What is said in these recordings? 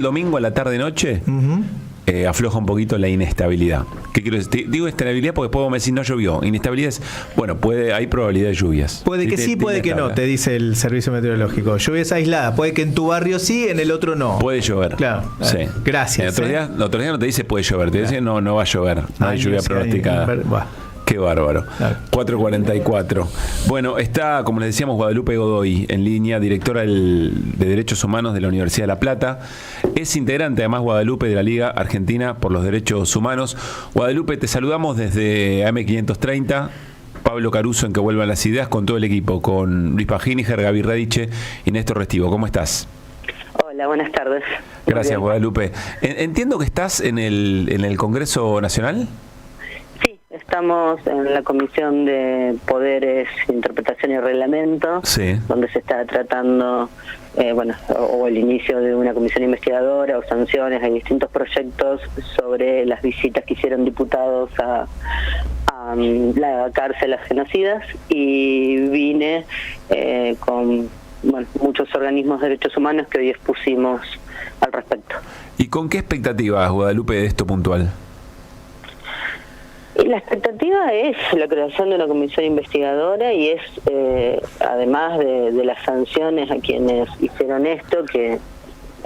Domingo a la tarde-noche afloja un poquito la inestabilidad. ¿Qué quiero decir? Digo inestabilidad porque puedo decir no llovió. Inestabilidad es, bueno, hay probabilidad de lluvias. Puede que sí, puede que no, te dice el servicio meteorológico. Lluvias aisladas, puede que en tu barrio sí, en el otro no. Puede llover. Claro. Sí. Gracias. Otro día no te dice puede llover, te dice no va a llover. No hay lluvia pronosticada. Qué bárbaro. Claro. 4:44. Bueno, está, como les decíamos, Guadalupe Godoy en línea, directora de Derechos Humanos de la Universidad de La Plata. Es integrante, además, Guadalupe, de la Liga Argentina por los Derechos Humanos. Guadalupe, te saludamos desde AM530. Pablo Caruso en Que Vuelvan las Ideas, con todo el equipo, con Luis Pagíniger, Gaby Radiche y Néstor Restivo. ¿Cómo estás? Hola, buenas tardes. Gracias, Guadalupe. Entiendo que estás en el Congreso Nacional. Estamos en la Comisión de Poderes, Interpretación y Reglamento, sí, donde se está tratando, o el inicio de una comisión investigadora o sanciones. Hay distintos proyectos sobre las visitas que hicieron diputados a la cárcel a genocidas, y vine con muchos organismos de derechos humanos que hoy expusimos al respecto. ¿Y con qué expectativas, Guadalupe, de esto puntual? La expectativa es la creación de una comisión investigadora y es, además de las sanciones a quienes hicieron esto, que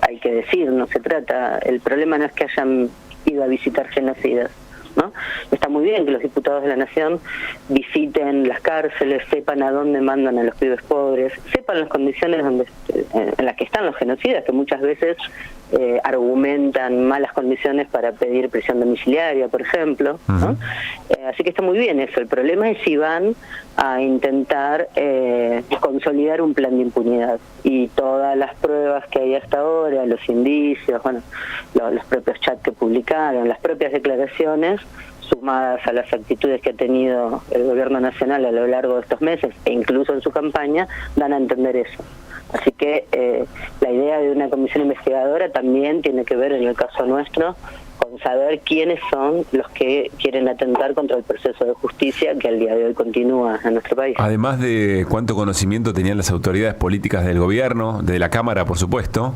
hay que decir, no se trata, el problema no es que hayan ido a visitar genocidas, ¿no? Está muy bien que los diputados de la Nación visiten las cárceles, sepan a dónde mandan a los pibes pobres, sepan las condiciones en las que están los genocidas, que muchas veces argumentan malas condiciones para pedir prisión domiciliaria, por ejemplo, ¿no? Así que está muy bien eso. El problema es si van a intentar consolidar un plan de impunidad, y todas las pruebas que hay hasta ahora, los indicios, los propios chats que publicaron, las propias declaraciones, sumadas a las actitudes que ha tenido el gobierno nacional a lo largo de estos meses e incluso en su campaña, dan a entender eso. Así que la idea de una comisión investigadora también tiene que ver, en el caso nuestro, con saber quiénes son los que quieren atentar contra el proceso de justicia que al día de hoy continúa en nuestro país. Además de cuánto conocimiento tenían las autoridades políticas del gobierno, de la Cámara, por supuesto,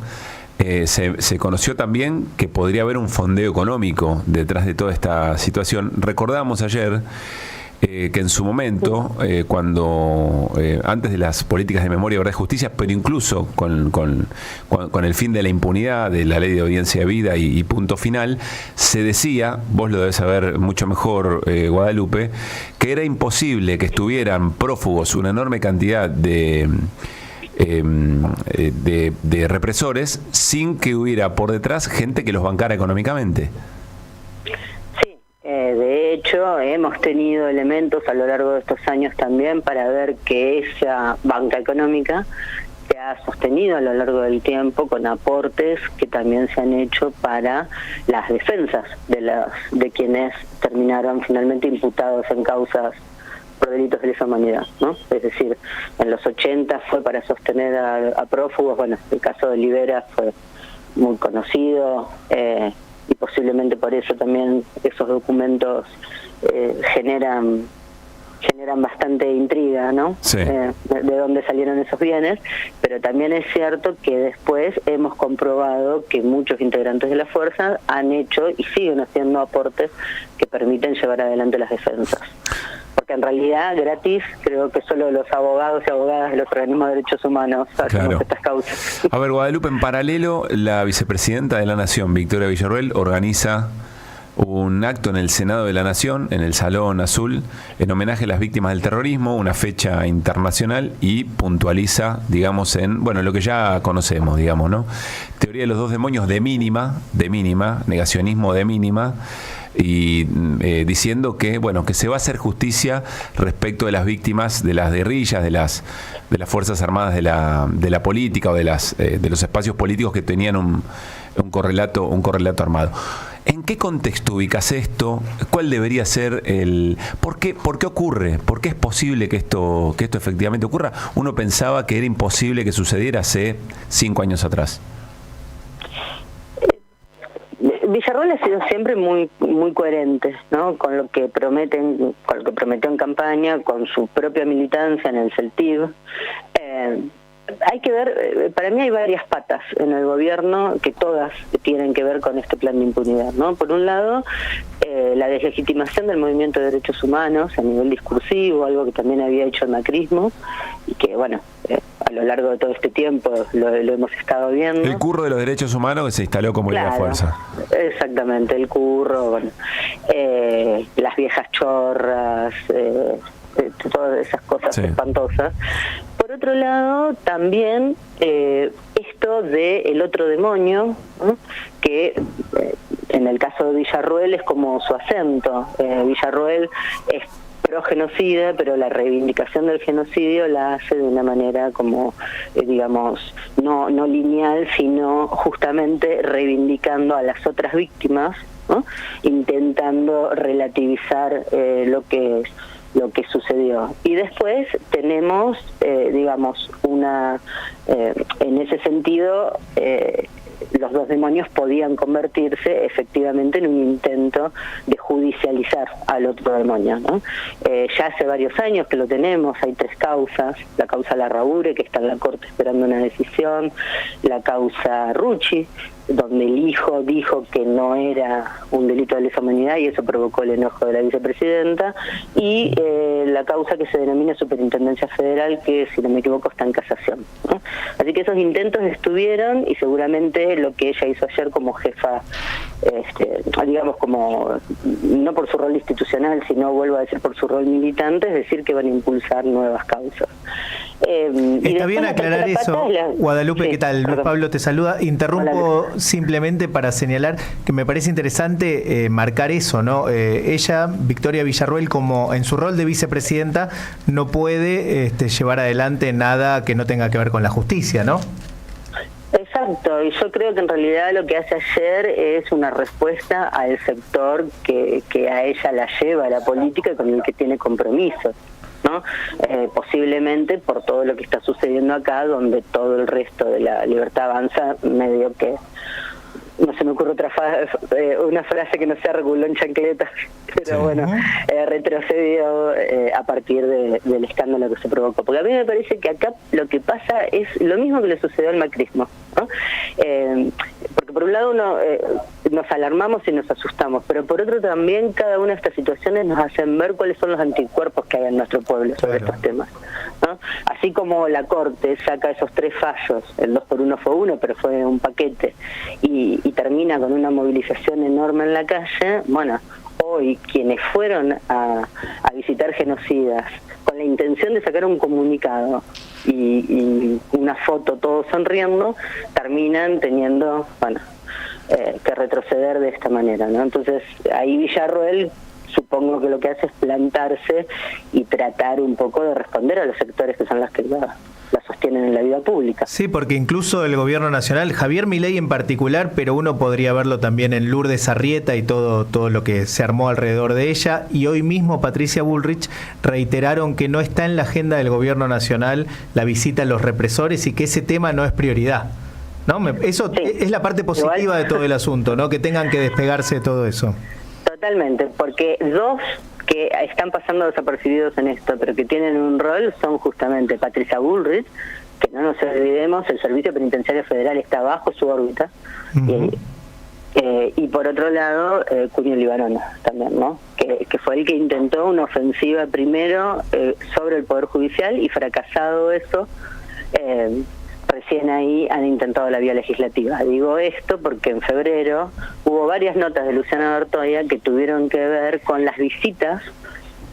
se conoció también que podría haber un fondeo económico detrás de toda esta situación. Recordamos ayer que en su momento, cuando antes de las políticas de memoria, verdad y justicia, pero incluso con el fin de la impunidad, de la ley de audiencia de vida y punto final, se decía, vos lo debes saber mucho mejor, Guadalupe, que era imposible que estuvieran prófugos una enorme cantidad de represores sin que hubiera por detrás gente que los bancara económicamente. De hecho, hemos tenido elementos a lo largo de estos años también para ver que esa banca económica se ha sostenido a lo largo del tiempo con aportes que también se han hecho para las defensas de quienes terminaron finalmente imputados en causas por delitos de lesa humanidad, ¿no? Es decir, en los 80 fue para sostener a prófugos. El caso de Libera fue muy conocido, y posiblemente por eso también esos documentos generan bastante intriga, ¿no? Sí. De dónde salieron esos bienes, pero también es cierto que después hemos comprobado que muchos integrantes de la fuerza han hecho y siguen haciendo aportes que permiten llevar adelante las defensas. Porque en realidad gratis creo que solo los abogados y abogadas de los organismos de derechos humanos hacemos estas causas. A ver, Guadalupe, en paralelo, la vicepresidenta de la Nación, Victoria Villarroel, organiza un acto en el Senado de la Nación, en el Salón Azul, en homenaje a las víctimas del terrorismo, una fecha internacional, y puntualiza, digamos, en, lo que ya conocemos, digamos, ¿no? Teoría de los dos demonios de mínima, negacionismo de mínima, y diciendo que se va a hacer justicia respecto de las víctimas de las guerrillas, de las fuerzas armadas de la política o de los espacios políticos que tenían un correlato armado. ¿En qué contexto ubicas esto? ¿Cuál debería ser ¿Por qué ocurre? ¿Por qué es posible que esto efectivamente ocurra? Uno pensaba que era imposible que sucediera hace 5 años atrás. Villarroel ha sido siempre muy coherente, ¿no? Con lo que prometió en campaña, con su propia militancia en el CELTIV. hay que ver, para mí hay varias patas en el gobierno que todas tienen que ver con este plan de impunidad, ¿no? Por un lado, la deslegitimación del movimiento de derechos humanos a nivel discursivo, algo que también había hecho el macrismo, y que, bueno, a lo largo de todo este tiempo lo hemos estado viendo. El curro de los derechos humanos que se instaló como ley de fuerza. Exactamente, el curro, bueno, las viejas chorras, todas esas cosas espantosas. Por otro lado, también esto de el otro demonio, ¿no? Que en el caso de Villarroel es como su acento. Villarroel es pro-genocida, pero la reivindicación del genocidio la hace de una manera como, digamos, no lineal, sino justamente reivindicando a las otras víctimas, ¿no? Intentando relativizar lo que sucedió. Y después tenemos, digamos, en ese sentido, los dos demonios podían convertirse efectivamente en un intento de judicializar al otro demonio, ¿no? Ya hace varios años que lo tenemos, hay 3 causas: la causa Larraure, que está en la Corte esperando una decisión; la causa Rucci, donde el hijo dijo que no era un delito de lesa humanidad y eso provocó el enojo de la vicepresidenta; y la causa que se denomina Superintendencia Federal, que si no me equivoco está en casación, ¿no? Así que esos intentos estuvieron, y seguramente lo que ella hizo ayer como jefa, digamos, como no por su rol institucional, sino, vuelvo a decir, por su rol militante, es decir, que van a impulsar nuevas causas. Está bien aclarar eso, Guadalupe, sí, ¿qué tal? Luis Pablo te saluda. Interrumpo simplemente para señalar que me parece interesante marcar eso, ¿no? Ella, Victoria Villarroel, como en su rol de vicepresidenta, no puede llevar adelante nada que no tenga que ver con la justicia, ¿no? Exacto, y yo creo que en realidad lo que hace ayer es una respuesta al sector que a ella la lleva a la política y con el que tiene compromisos, ¿no? Posiblemente por todo lo que está sucediendo acá, donde todo el resto de la Libertad Avanza medio que no se me ocurre una frase que no sea reculó en chancletas, pero bueno, retrocedió a partir del escándalo que se provocó. Porque a mí me parece que acá lo que pasa es lo mismo que le sucedió al macrismo, ¿no? Porque por un lado nos alarmamos y nos asustamos, pero por otro también cada una de estas situaciones nos hacen ver cuáles son los anticuerpos que hay en nuestro pueblo sobre estos temas, ¿no? Así como la Corte saca esos 3 fallos, el 2x1 fue uno, pero fue un paquete, y termina con una movilización enorme en la calle. Bueno, hoy quienes fueron a visitar genocidas con la intención de sacar un comunicado y una foto todos sonriendo, terminan teniendo, bueno, que retroceder de esta manera, ¿no? Entonces ahí Villarroel supongo que lo que hace es plantarse y tratar un poco de responder a los sectores que son las que la sostienen en la vida pública. Sí, porque incluso el gobierno nacional, Javier Milei en particular, pero uno podría verlo también en Lourdes Arrieta y todo lo que se armó alrededor de ella, y hoy mismo Patricia Bullrich reiteraron que no está en la agenda del gobierno nacional la visita a los represores y que ese tema no es prioridad, ¿no? Eso sí, es la parte positiva de todo el asunto, ¿no? Que tengan que despegarse de todo eso. Totalmente, porque 2 que están pasando desapercibidos en esto, pero que tienen un rol, son justamente Patricia Bullrich, que no nos olvidemos, el Servicio Penitenciario Federal está bajo su órbita, y por otro lado, Cunio Libarona también, ¿no? Que fue el que intentó una ofensiva primero sobre el Poder Judicial, y fracasado eso, recién ahí han intentado la vía legislativa. Digo esto porque en febrero hubo varias notas de Luciana Bertoia que tuvieron que ver con las visitas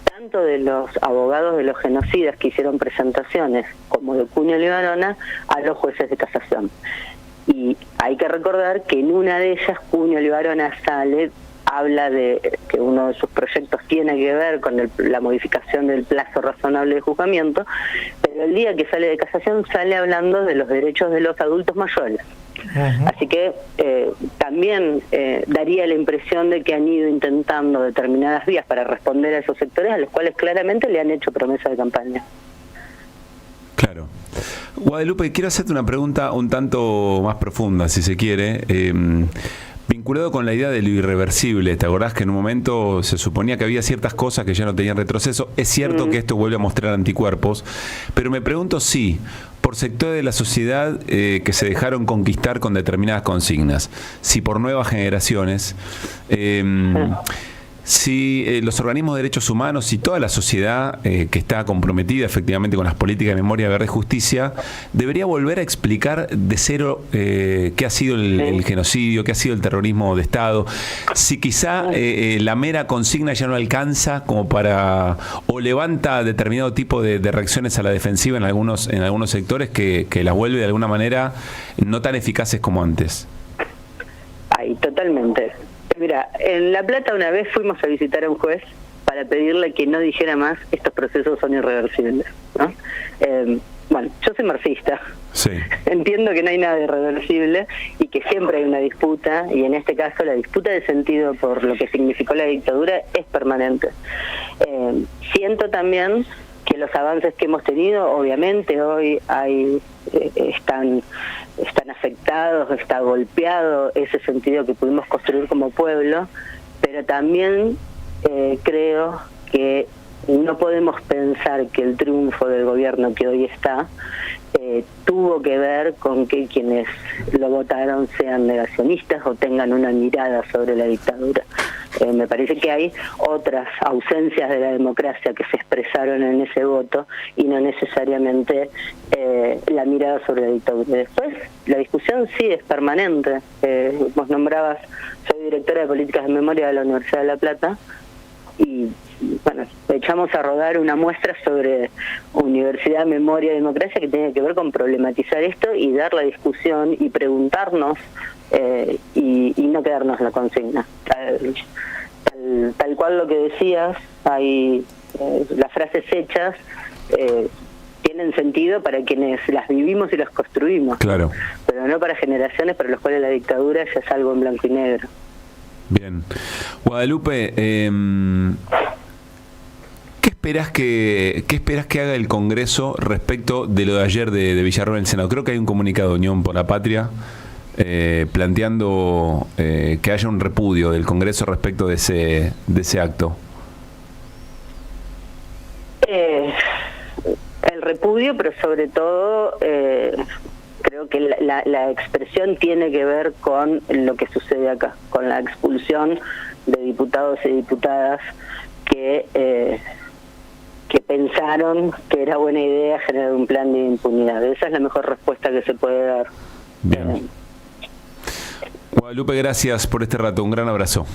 tanto de los abogados de los genocidas que hicieron presentaciones como de Cunio Libarona a los jueces de casación. Y hay que recordar que en una de ellas Cunio Libarona habla de que uno de sus proyectos tiene que ver con la modificación del plazo razonable de juzgamiento, pero el día que sale de casación sale hablando de los derechos de los adultos mayores. Así que también daría la impresión de que han ido intentando determinadas vías para responder a esos sectores a los cuales claramente le han hecho promesa de campaña. Claro. Guadalupe, quiero hacerte una pregunta un tanto más profunda, si se quiere. Vinculado con la idea de lo irreversible, ¿te acordás que en un momento se suponía que había ciertas cosas que ya no tenían retroceso? Es cierto que esto vuelve a mostrar anticuerpos, pero me pregunto si, por sectores de la sociedad que se dejaron conquistar con determinadas consignas, si por nuevas generaciones, si los organismos de derechos humanos y toda la sociedad que está comprometida efectivamente con las políticas de memoria, verdad y justicia, debería volver a explicar de cero qué ha sido el genocidio, qué ha sido el terrorismo de Estado, si quizá la mera consigna ya no alcanza como para, o levanta determinado tipo de reacciones a la defensiva en algunos sectores que las vuelve de alguna manera no tan eficaces como antes. Ay, totalmente. Mira, en La Plata una vez fuimos a visitar a un juez para pedirle que no dijera más estos procesos son irreversibles, ¿no? Bueno, yo soy marxista, sí. Entiendo que no hay nada irreversible y que siempre hay una disputa, y en este caso la disputa de sentido por lo que significó la dictadura es permanente. Siento también que los avances que hemos tenido, obviamente hoy están afectados, está golpeado ese sentido que pudimos construir como pueblo, pero también creo que no podemos pensar que el triunfo del gobierno que hoy está tuvo que ver con que quienes lo votaron sean negacionistas o tengan una mirada sobre la dictadura. Me parece que hay otras ausencias de la democracia que se expresaron en ese voto y no necesariamente la mirada sobre la dictadura. Después, la discusión sí es permanente. Vos nombrabas, soy directora de políticas de memoria de la Universidad de La Plata, y bueno, echamos a rodar una muestra sobre Universidad, Memoria y Democracia que tiene que ver con problematizar esto y dar la discusión y preguntarnos y no quedarnos en la consigna. Tal cual lo que decías, hay las frases hechas tienen sentido para quienes las vivimos y las construimos, claro, pero no para generaciones para las cuales la dictadura ya es algo en blanco y negro. Bien. Guadalupe, ¿qué esperás que haga el Congreso respecto de lo de ayer de Villarroel en el Senado? Creo que hay un comunicado de Unión por la Patria planteando que haya un repudio del Congreso respecto de ese acto. El repudio, pero sobre todo creo que la expresión tiene que ver con lo que sucede acá, con la expulsión de diputados y diputadas que pensaron que era buena idea generar un plan de impunidad. Esa es la mejor respuesta que se puede dar. Bien. Guadalupe, gracias por este rato. Un gran abrazo.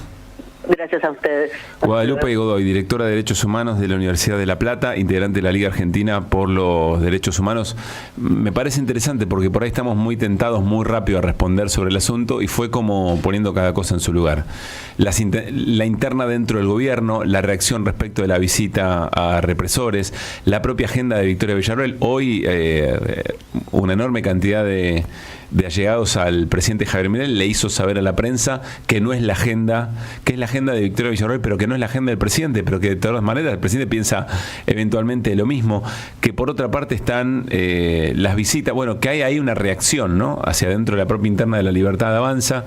Gracias a ustedes. Guadalupe Godoy, directora de Derechos Humanos de la Universidad de La Plata, integrante de la Liga Argentina por los Derechos Humanos. Me parece interesante porque por ahí estamos muy tentados muy rápido a responder sobre el asunto y fue como poniendo cada cosa en su lugar. La interna dentro del gobierno, la reacción respecto de la visita a represores, la propia agenda de Victoria Villarroel. Hoy una enorme cantidad de allegados al presidente Javier Milei le hizo saber a la prensa que no es la agenda, que es la agenda de Victoria Villarroel, pero que no es la agenda del presidente, pero que de todas maneras el presidente piensa eventualmente lo mismo, que por otra parte están las visitas, bueno, que hay ahí una reacción, ¿no?, hacia adentro de la propia interna de La Libertad Avanza.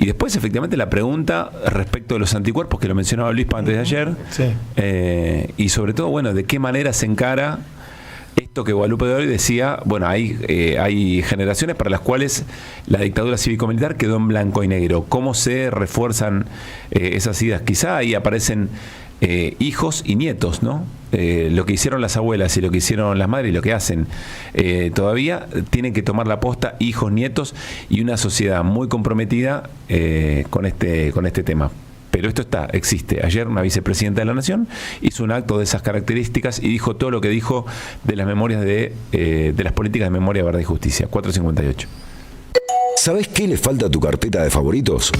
Y después, efectivamente, la pregunta respecto de los anticuerpos, que lo mencionaba Luis antes de ayer, sí. Y sobre todo, bueno, de qué manera se encara esto que Guadalupe de hoy decía. Bueno, hay generaciones para las cuales la dictadura cívico-militar quedó en blanco y negro. ¿Cómo se refuerzan esas ideas? Quizá ahí aparecen hijos y nietos, ¿no? Lo que hicieron las abuelas y lo que hicieron las madres y lo que hacen todavía tienen que tomar la posta hijos, nietos y una sociedad muy comprometida con este tema. Pero esto existe. Ayer una vicepresidenta de la Nación hizo un acto de esas características y dijo todo lo que dijo de las memorias de las políticas de memoria, verdad y justicia. 458. ¿Sabes qué le falta a tu carpeta de favoritos?